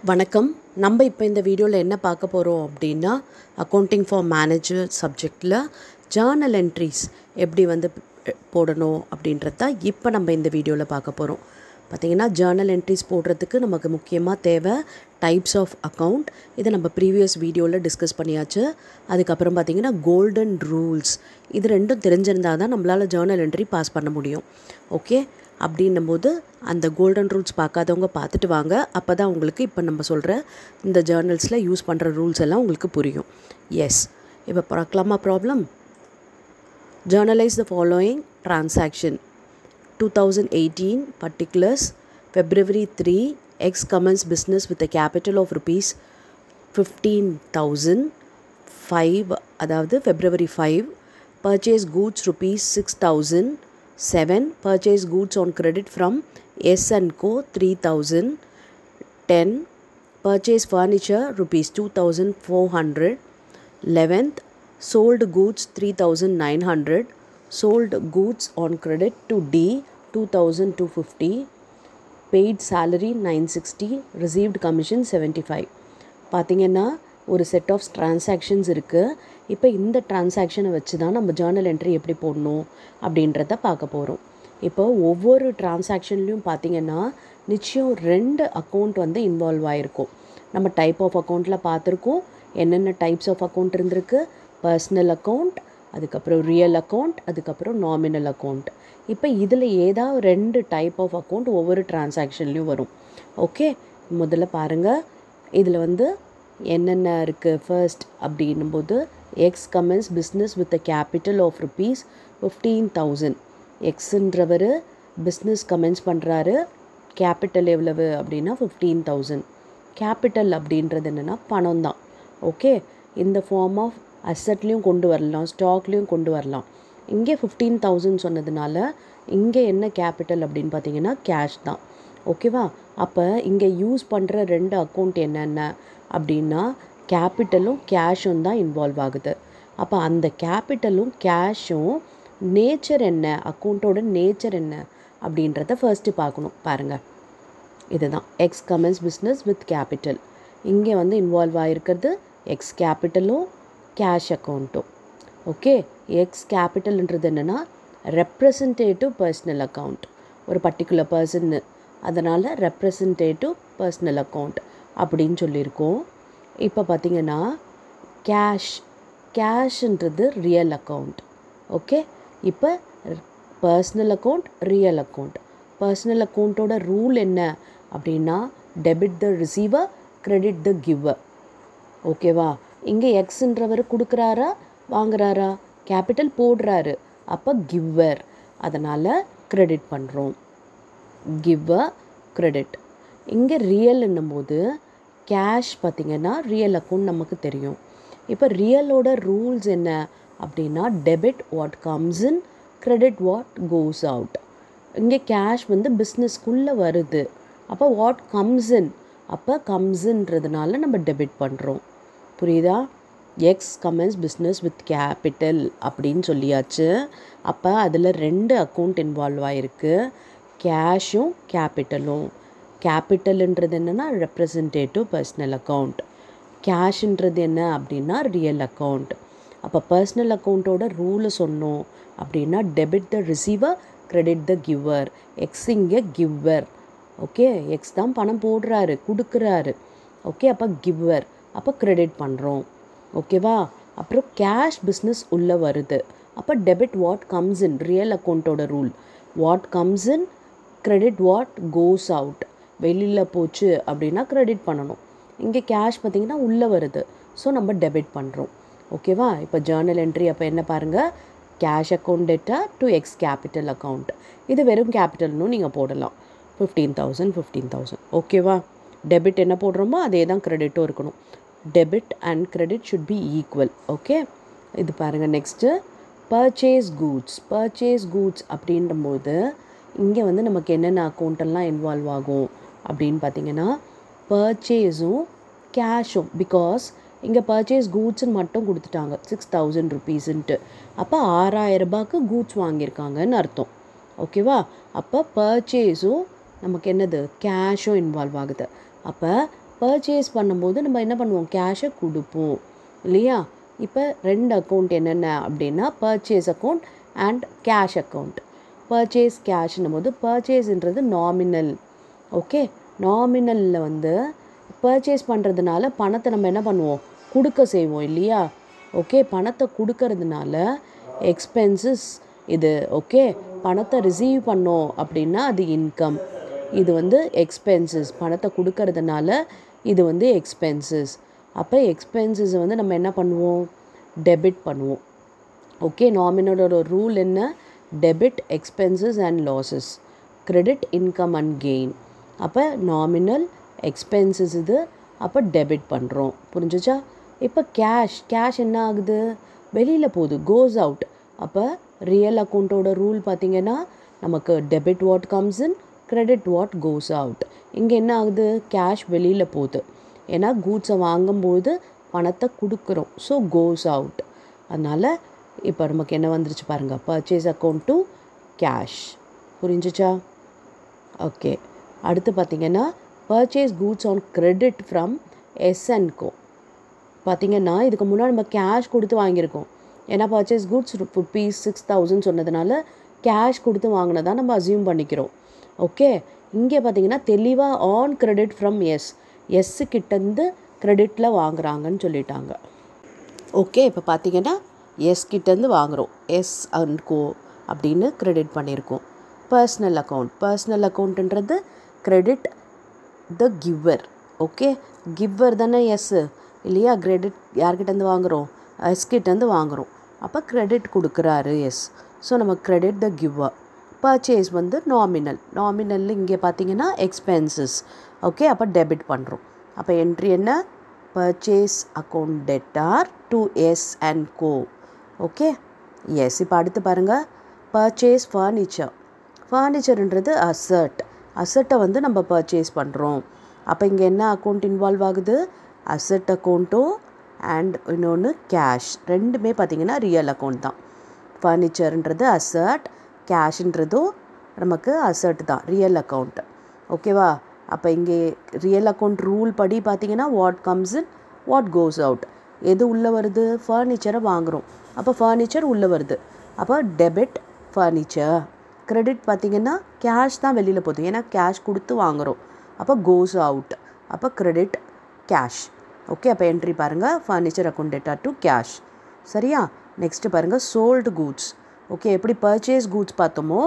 வணக்கம். நம்ம இப்போ இந்த வீடியோவில் என்ன பார்க்க போகிறோம் அப்படின்னா, அக்கௌண்டிங் ஃபார் மேனேஜர் சப்ஜெக்டில் ஜேர்னல் என்ட்ரிஸ் எப்படி போடணும் அப்படின்றது தான் இப்போ நம்ம இந்த வீடியோவில் பார்க்க போகிறோம். பார்த்திங்கன்னா ஜேர்னல் என்ட்ரிஸ் போடுறதுக்கு நமக்கு முக்கியமாக தேவை டைப்ஸ் ஆஃப் அக்கௌண்ட். இதை நம்ம ப்ரீவியஸ் வீடியோவில் டிஸ்கஸ் பண்ணியாச்சு. அதுக்கப்புறம் பார்த்திங்கன்னா கோல்டன் ரூல்ஸ், இது ரெண்டும் தெரிஞ்சிருந்தால் தான் நம்மளால் ஜேர்னல் என்ட்ரி பாஸ் பண்ண முடியும். ஓகே, அப்படின்னும்போது அந்த கோல்டன் ரூல்ஸ் பார்க்காதவங்க பார்த்துட்டு வாங்க. அப்போ தான் உங்களுக்கு இப்போ நம்ம சொல்கிற இந்த ஜேர்னல்ஸில் யூஸ் பண்ணுற ரூல்ஸ் எல்லாம் உங்களுக்கு புரியும். எஸ், இப்போ பார்க்கலாமா problem? ஜேர்னலைஸ் the following transaction. 2018 particulars, February 3, X commenced business with a capital of rupees 15,000. 5, அதாவது February 5, purchase goods rupees 6,000. 7, purchase goods on credit from S&Co 3,000. 10, purchase furniture rupees 2,400. 11th, sold goods 3,900. Sold goods on credit to D 2,250. paid salary 960. received commission 75. பார்த்தீங்கன்னா ஒரு set of transactions இருக்குது. இப்போ இந்த டிரான்சாக்ஷனை வச்சு தான் நம்ம Journal entry எப்படி போடணும் அப்படின்றத பார்க்க போகிறோம். இப்போ ஒவ்வொரு டிரான்சாக்ஷன்லேயும் பார்த்திங்கன்னா நிச்சயம் 2 அக்கௌண்ட் இன்வால்வ் ஆகிருக்கும். நம்ம டைப் ஆஃப் அக்கௌண்ட்டில் பார்த்துருக்கோம் என்னென்ன டைப்ஸ் ஆஃப் அக்கௌண்ட் இருந்திருக்கு. பர்சனல் அக்கௌண்ட், அதுக்கப்புறம் ரியல் அக்கௌண்ட், அதுக்கப்புறம் நாமினல் அக்கௌண்ட். இப்போ இதில் ஏதாவது 2 டைப் ஆஃப் அக்கௌண்ட் ஒவ்வொரு டிரான்சாக்ஷன்லேயும் வரும். ஓகே, முதல்ல பாருங்கள் இதில் என்னென்ன இருக்குது. ஃபர்ஸ்ட் அப்படின்னும்போது X கமென்ஸ் business with a capital of rupees 15,000. எக்ஸுன்றவர் பிஸ்னஸ் கமென்ஸ் பண்ணுறாரு. கேபிட்டல் எவ்வளவு அப்படின்னா 15,000. கேபிட்டல் அப்படின்றது என்னென்னா பணம் தான். ஓகே, இந்த ஃபார்ம் ஆஃப் அசட்லேயும் கொண்டு வரலாம், ஸ்டாக்லேயும் கொண்டு வரலாம். இங்கே 15,000 சொன்னதுனால இங்கே என்ன கேபிட்டல் அப்படின்னு பார்த்தீங்கன்னா கேஷ் தான். ஓகேவா? அப்போ இங்கே யூஸ் பண்ணுற 2 அக்கௌண்ட் என்னென்ன அப்படின்னா கேபிட்டலும் கேஷும் தான் இன்வால்வ் ஆகுது. அப்போ அந்த கேபிட்டலும் கேஷும் நேச்சர் என்ன, அக்கௌண்ட்டோட நேச்சர் என்ன அப்படின்றத ஃபர்ஸ்ட்டு பார்க்கணும். பாருங்கள், இதுதான் எக்ஸ் கமென்ஸ் பிஸ்னஸ் வித் கேபிட்டல். இங்கே இன்வால்வ் ஆகிருக்கிறது எக்ஸ் கேபிட்டலும் கேஷ் அக்கௌண்ட்டும். ஓகே, எக்ஸ் கேபிட்டல்ன்றது என்னென்னா ரெப்ரசன்டேட்டிவ் பர்சனல் அக்கௌண்ட், ஒரு பர்டிகுலர் பர்சன்னு, அதனால் ரெப்ரசன்டேட்டிவ் பர்சனல் அக்கௌண்ட் அப்படின்னு சொல்லியிருக்கோம். இப்போ பார்த்திங்கன்னா கேஷ்ன்றது ரியல் அக்கௌண்ட். ஓகே, இப்போ personal account, real account. Personal அக்கௌண்ட்டோட ரூல் என்ன அப்படின்னா debit the receiver, credit the giver. ஓகேவா? இங்கே எக்ஸுன்றவர் கொடுக்குறாரா வாங்குறாரா, கேபிட்டல் போடுறாரு, அப்போ கிவர், அதனால் கிரெடிட் பண்ணுறோம். Giver, credit. இங்கே ரியல் என்னும்போது கேஷ் பார்த்திங்கன்னா ரியல் அக்கௌண்ட் நமக்கு தெரியும். இப்போ ரியலோட ரூல்ஸ் என்ன அப்படின்னா debit what comes in, credit what goes out. இங்கே கேஷ் பிஸ்னஸ்க்குள்ளே வருது, அப்போ வாட் கம்ஸ் இன், அப்போ கம்ஸுன்றதுனால நம்ம டெபிட் பண்ணுறோம். புரியுதா? எக்ஸ் கமென்ஸ் பிஸ்னஸ் வித் கேபிட்டல் அப்படின்னு சொல்லியாச்சு. அப்போ அதில் 2 அக்கௌண்ட் இன்வால்வ் ஆகிருக்கு, கேஷும் கேபிட்டலும். கேபிட்டல்ன்றது என்னென்னா ரெப்ரசன்டேட்டிவ் பர்சனல் அக்கௌண்ட், கேஷுன்றது என்ன அப்படின்னா ரியல் அக்கௌண்ட். அப்போ பர்சனல் அக்கௌண்ட்டோட ரூலை சொன்னோம் அப்படின்னா debit the receiver, credit the giver. X இங்கே கிவர். ஓகே, எக்ஸ் தான் பணம் போடுறாரு, கொடுக்குறாரு. ஓகே, அப்போ கிவர், அப்போ கிரெடிட் பண்ணுறோம். ஓகேவா? அப்புறம் கேஷ் பிஸ்னஸ் உள்ளே வருது, அப்போ debit what comes in, real அக்கௌண்ட்டோட rule what comes in, credit what goes out. வெளியில் போச்சு அப்படின்னா கிரெடிட் பண்ணணும். இங்கே கேஷ் பார்த்திங்கன்னா உள்ளே வருது, ஸோ நம்ம டெபிட் பண்ணுறோம். ஓகேவா? இப்போ ஜேர்னல் என்ட்ரி அப்போ என்ன பாருங்கள், cash account data to X capital account. இது வெறும் கேபிட்டல்னு நீங்கள் போடலாம். 15,000. ஓகேவா? டெபிட் என்ன போடுறோமோ அதே தான் கிரெடிட்டும் இருக்கணும். Debit and credit should be equal. Okay, இது பாருங்கள். Next purchase goods. Purchase goods அப்படின்றபோது இங்கே நமக்கு என்னென்ன அக்கௌண்ட்டெல்லாம் இன்வால்வ் ஆகும் அப்படின்னு பார்த்தீங்கன்னா பர்ச்சேஸும் கேஷும். பிகாஸ் இங்கே பர்ச்சேஸ் கூட்ஸ்ன்னு மட்டும் கொடுத்துட்டாங்க 6,000 rupeesன்ட்டு. அப்போ 6,000 ரூபாய்க்கு கூட்ஸ் வாங்கியிருக்காங்கன்னு அர்த்தம். ஓகேவா? அப்போ பர்ச்சேஸும் நமக்கு என்னது கேஷும் இன்வால்வ் ஆகுது. அப்போ பர்ச்சேஸ் பண்ணும்போது நம்ம என்ன பண்ணுவோம், கேஷை கொடுப்போம் இல்லையா. இப்போ 2 அக்கௌண்ட் என்னென்ன அப்படின்னா purchase account and cash account. Purchase கேஷ்னும் போது பர்ச்சேஸ்ன்றது நாமினல். ஓகே, நாமினலில் வந்து பர்ச்சேஸ் பண்ணுறதுனால பணத்தை நம்ம என்ன பண்ணுவோம், கொடுக்க செய்வோம் இல்லையா. ஓகே, பணத்தை கொடுக்கறதுனால எக்ஸ்பென்சஸ் இது. ஓகே, பணத்தை ரிசீவ் பண்ணோம் அப்படின்னா அது இன்கம். இது வந்து எக்ஸ்பென்சஸ், பணத்தை கொடுக்கறதுனால இது வந்து எக்ஸ்பென்சஸ். அப்போ எக்ஸ்பென்சஸ் வந்து நம்ம என்ன பண்ணுவோம், டெபிட் பண்ணுவோம். ஓகே, நாமினலோட ரூல் என்ன, debit expenses and losses, credit income and gain. அப்போ நாமினல் எக்ஸ்பென்சஸ் இது, அப்போ டெபிட் பண்ணுறோம். புரிஞ்சுச்சா. இப்போ கேஷ் என்ன ஆகுது, வெளியில் போகுது, கோஸ் அவுட். அப்போ ரியல் அக்கௌண்ட்டோட ரூல் பார்த்திங்கன்னா நமக்கு debit what comes in, credit what goes out. இங்கே என்ன ஆகுது, கேஷ் வெளியில் போகுது. ஏன்னா கூட்ஸை வாங்கும்போது பணத்தை கொடுக்குறோம், ஸோ கோஸ் அவுட். அதனால் இப்போ நமக்கு என்ன வந்துருச்சு பாருங்கள், பர்ச்சேஸ் அக்கௌண்ட் டு கேஷ். புரிஞ்சிச்சா. ஓகே, அடுத்து பார்த்திங்கன்னா purchase goods on credit from S&Co. பார்த்திங்கன்னா இதுக்கு முன்னாடி நம்ம கேஷ் கொடுத்து வாங்கியிருக்கோம். ஏன்னா பர்ச்சேஸ் கூட்ஸ் ₹6,000 சொன்னதுனால கேஷ் கொடுத்து வாங்கினதா நம்ம அசியூம் பண்ணிக்கிறோம். ஓகே, இங்கே பார்த்திங்கன்னா தெளிவாக ஆன் கிரெடிட் ஃப்ரம் எஸ்ஸுக்கிட்டேருந்து கிரெடிட்டில் வாங்குறாங்கன்னு சொல்லிட்டாங்க. ஓகே, இப்போ பார்த்திங்கன்னா எஸ்கிட்டேருந்து வாங்குகிறோம், S&Co அப்படின்னு கிரெடிட் பண்ணியிருக்கோம். பர்சனல் அக்கௌண்ட்டுன்றது credit the giver. Okay, giver தானே எஸ் இல்லையா. கிரெடிட் யார்கிட்டேருந்து வாங்குகிறோம், எஸ்கிட்டேருந்து வாங்குகிறோம். அப்போ கிரெடிட் கொடுக்குறாரு எஸ், ஸோ நம்ம கிரெடிட் த கிவர். பர்ச்சேஸ் வந்து நாமினல் இங்கே பார்த்தீங்கன்னா எக்ஸ்பென்சஸ். ஓகே, அப்போ டெபிட் பண்ணுறோம். அப்போ என்ட்ரி என்ன, purchase account debtor to S&Co. Okay, yes. இப்போ அடுத்து பாருங்கள், பர்ச்சேஸ் ஃபர்னிச்சர்ன்றது அசட்டை வந்து நம்ம பர்ச்சேஸ் பண்ணுறோம். அப்போ இங்கே என்ன அக்கௌண்ட் இன்வால்வ் ஆகுது, அசட் அக்கௌண்ட்டும் அண்ட் இன்னொன்று கேஷ். ரெண்டுமே பார்த்திங்கன்னா ரியல் அக்கௌண்ட் தான். ஃபர்னிச்சர்ன்றது அசட், கேஷ்ன்றதும் நமக்கு அசட் தான், ரியல் அக்கௌண்ட். ஓகேவா. அப்போ இங்கே ரியல் அக்கௌண்ட் ரூல் படி பார்த்திங்கன்னா what comes in what goes out. எது உள்ளே வருது, ஃபர்னிச்சரை வாங்குகிறோம், அப்போ ஃபர்னிச்சர் உள்ளே வருது, அப்போ டெபிட் ஃபர்னிச்சர். கிரெடிட் பார்த்திங்கன்னா கேஷ் தான் வெளியில் போகுது, ஏன்னா கேஷ் கொடுத்து வாங்குகிறோம், அப்போ கோஸ் அவுட், அப்போ கிரெடிட் கேஷ். ஓகே, அப்போ என்ட்ரி பாருங்கள், furniture account data to cash. சரியா. நெக்ஸ்ட்டு பாருங்கள், சோல்டு கூட்ஸ். ஓகே, எப்படி பர்ச்சேஸ் கூட்ஸ் பார்த்தோமோ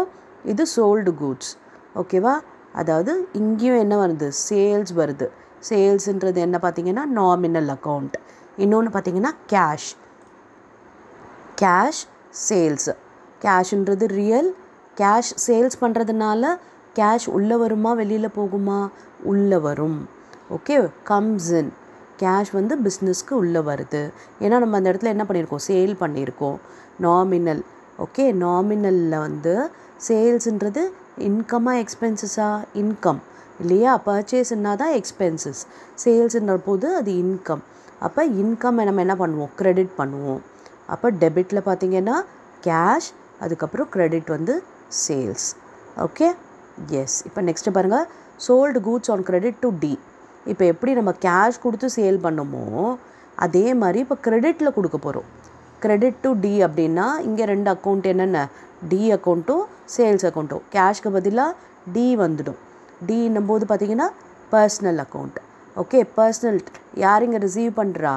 இது சோல்டு கூட்ஸ். ஓகேவா. அதாவது இங்கேயும் என்ன வருது, சேல்ஸ் வருது. சேல்ஸுன்றது என்ன பார்த்திங்கன்னா நாமினல் அக்கௌண்ட். இன்னொன்று பார்த்திங்கன்னா கேஷ் சேல்ஸ். கேஷ்ன்றது ரியல். கேஷ் சேல்ஸ் பண்ணுறதுனால கேஷ் உள்ளே வருமா வெளியில் போகுமா, உள்ளே வரும். Okay, comes in. கேஷ் வந்து பிஸ்னஸ்க்கு உள்ளே வருது, ஏன்னா நம்ம அந்த இடத்துல என்ன பண்ணியிருக்கோம், சேல் பண்ணியிருக்கோம். நாமினல். ஓகே, நாமினலில் வந்து சேல்ஸுன்றது இன்கம்மா எக்ஸ்பென்சஸா, இன்கம் இல்லையா. பர்ச்சேஸ்ன்னா தான் எக்ஸ்பென்சஸ், சேல்ஸுன்ற போது அது இன்கம். அப்போ இன்கம் நம்ம என்ன பண்ணுவோம், கிரெடிட் பண்ணுவோம். அப்போ டெபிட்டில் பார்த்திங்கன்னா கேஷ், அதுக்கப்புறம் கிரெடிட் வந்து சேல்ஸ். Okay, yes. இப்போ நெக்ஸ்ட்டு பாருங்கள், sold goods on credit to D. இப்போ எப்படி நம்ம கேஷ் கொடுத்து சேல் பண்ணோமோ அதே மாதிரி இப்போ கிரெடிட்டில் கொடுக்க போகிறோம். கிரெடிட் டு D அப்படின்னா இங்கே 2 அக்கௌண்ட் என்னென்ன, D அக்கௌண்ட்டும் சேல்ஸ் அக்கௌண்ட்டும். கேஷ்க்கு பதிலாக D வந்துடும். Dன்னும் போது பார்த்திங்கன்னா பர்சனல் அக்கௌண்ட். ஓகே, பர்சனல் யார் இங்கே ரிசீவ் பண்ணுறா,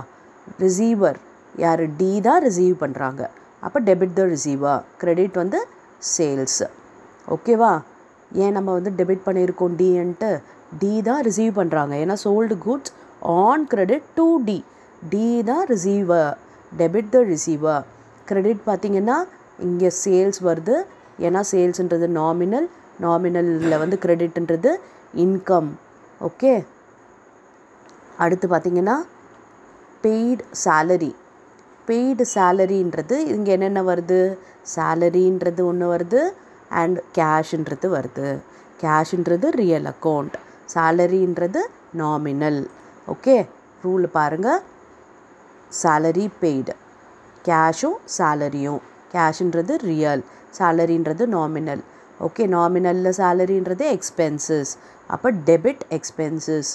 ரிசீவர் யார், D தான் ரிசீவ் பண்ணுறாங்க. அப்போ டெபிட் த ரிசீவர், கிரெடிட் வந்து சேல்ஸ். ஓகேவா. ஏன் நம்ம வந்து டெபிட் பண்ணியிருக்கோம் Dன்ட்டு, D தான் ரிசீவ் பண்ணுறாங்க, ஏன்னா sold goods on credit to D தான் receiver, debit the receiver. Credit பார்த்திங்கன்னா இங்கே சேல்ஸ் வருது, ஏன்னா சேல்ஸுன்றது நாமினலில் வந்து கிரெடிட்ன்றது இன்கம். ஓகே, அடுத்து பார்த்திங்கன்னா பெய்டு சேலரின்றது இங்கே என்னென்ன வருது, சேலரின்றது ஒன்று வருது அண்ட் கேஷ்ன்றது வருது. கேஷ்ன்றது ரியல் அக்கௌண்ட், சேலரின்றது நாமினல். ஓகே, ரூல் பாருங்கள், சேலரி பெய்டு, கேஷும் சேலரியும். கேஷுன்றது ரியல், சேலரின்றது நாமினல். ஓகே, நாமினலில் சேலரின்றது எக்ஸ்பென்சஸ், அப்போ டெபிட் எக்ஸ்பென்சஸ்.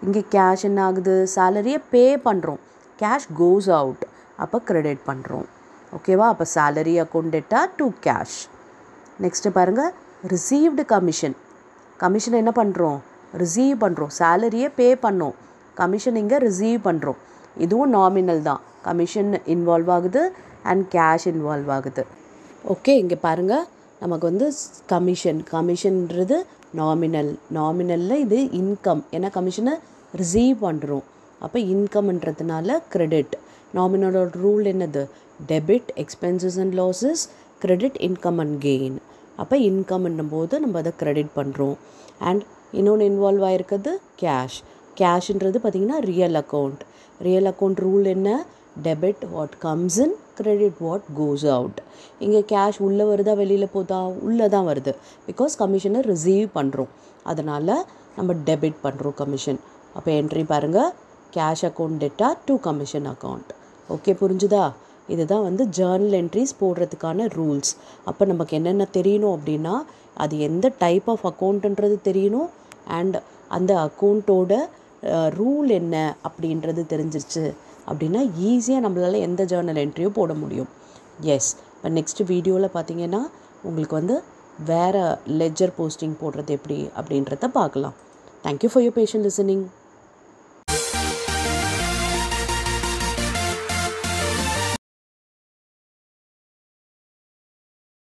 இங்கே கேஷ் என்ன ஆகுது, சேலரியை பே பண்ணுறோம், கேஷ் கோஸ் அவுட், அப்போ கிரெடிட் பண்ணுறோம். ஓகேவா? அப்போ salary account debtor to cash. Next பாருங்கள், ரிசீவ்டு கமிஷன். கமிஷன் என்ன பண்ணுறோம், ரிசீவ் பண்ணுறோம். சேலரியை பே பண்ணோம், கமிஷன் இங்கே ரிசீவ் பண்ணுறோம். இதுவும் நாமினல் தான், கமிஷன் இன்வால்வ் ஆகுது அண்ட் கேஷ் இன்வால்வ் ஆகுது. ஓகே, இங்கே பாருங்கள், நமக்கு வந்து கமிஷன்ன்றது நாமினலில் இது இன்கம், ஏன்னா கமிஷனை ரிசீவ் பண்ணுறோம், அப்போ இன்கம்ன்றதுனால கிரெடிட். நாமினலோட ரூல் என்னது, debit expenses and losses, credit income and gain. அப்போ இன்கம்ன்னும் போது நம்ம அதை கிரெடிட் பண்ணுறோம். அண்ட் இன்னொன்று இன்வால்வ் ஆகிருக்கிறது கேஷ்ன்றது பார்த்திங்கன்னா ரியல் அக்கௌண்ட் ரூல் என்ன, debit what comes in, credit what goes out. இங்கே கேஷ் உள்ளே வருதா வெளியில் போதா, உள்ளே தான் வருது, பிகாஸ் கமிஷனை ரிசீவ் பண்ணுறோம், அதனால் நம்ம டெபிட் பண்ணுறோம் கமிஷன். அப்போ என்ட்ரி பாருங்கள், cash account debtor to commission account. Okay, புரிஞ்சுதா? இதுதான் வந்து ஜேர்னல் என்ட்ரிஸ் போடுறதுக்கான ரூல்ஸ். அப்போ நமக்கு என்னென்ன தெரியணும் அப்படின்னா, அது எந்த டைப் ஆஃப் அக்கௌண்ட்டுன்றது தெரியணும், அண்ட் அந்த அக்கௌண்ட்டோட ரூல் என்ன அப்படின்றது தெரிஞ்சிருச்சு அப்படின்னா ஈஸியாக நம்மளால் எந்த ஜேர்னல் என்ட்ரியும் போட முடியும். எஸ், இப்போ நெக்ஸ்ட் வீடியோவில் பார்த்தீங்கன்னா உங்களுக்கு வந்து வேறு லெட்ஜர் போஸ்டிங் போடுறது எப்படி அப்படின்றத பார்க்கலாம். Thank you for your patient listening.